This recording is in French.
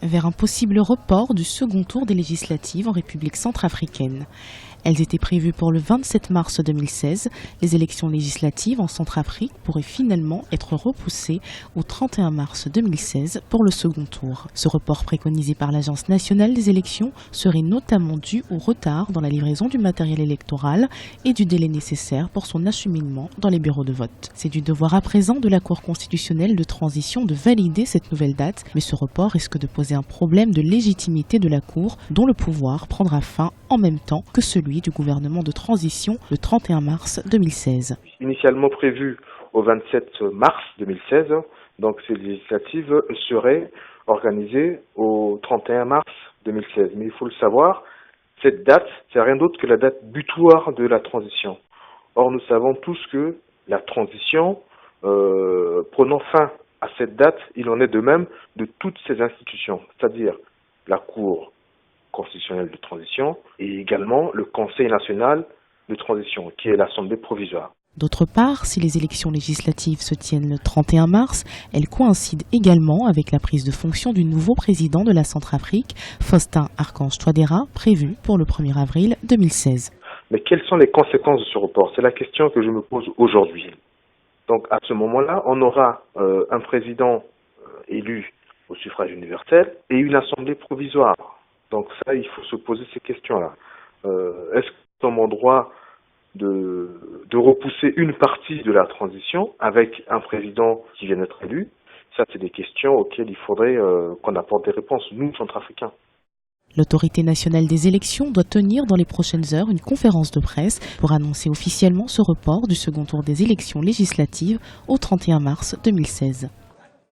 vers un possible report du second tour des législatives en République centrafricaine. Elles étaient prévues pour le 27 mars 2016. Les élections législatives en Centrafrique pourraient finalement être repoussées au 31 mars 2016 pour le second tour. Ce report préconisé par l'Agence nationale des élections serait notamment dû au retard dans la livraison du matériel électoral et du délai nécessaire pour son acheminement dans les bureaux de vote. C'est du devoir à présent de la Cour constitutionnelle de transition de valider cette nouvelle date, mais ce report risque de poser un problème de légitimité de la Cour dont le pouvoir prendra fin en même temps que celui du gouvernement de transition le 31 mars 2016. Initialement prévu au 27 mars 2016, donc ces législatives seraient organisées au 31 mars 2016. Mais il faut le savoir, cette date, c'est rien d'autre que la date butoir de la transition. Or, nous savons tous que la transition, prenant fin à cette date, il en est de même de toutes ces institutions, c'est-à-dire la Cour constitutionnelle de transition et également le Conseil national de transition, qui est l'Assemblée provisoire. D'autre part, si les élections législatives se tiennent le 31 mars, elles coïncident également avec la prise de fonction du nouveau président de la Centrafrique, Faustin Archange Touadéra, prévu pour le 1er avril 2016. Mais quelles sont les conséquences de ce report? C'est la question que je me pose aujourd'hui. Donc à ce moment-là, on aura un président élu au suffrage universel et une assemblée provisoire. Donc ça, il faut se poser ces questions-là. Est-ce qu'on a mon droit de repousser une partie de la transition avec un président qui vient d'être élu? Ça, c'est des questions auxquelles il faudrait qu'on apporte des réponses, nous, Centrafricains. L'autorité nationale des élections doit tenir dans les prochaines heures une conférence de presse pour annoncer officiellement ce report du second tour des élections législatives au 31 mars 2016.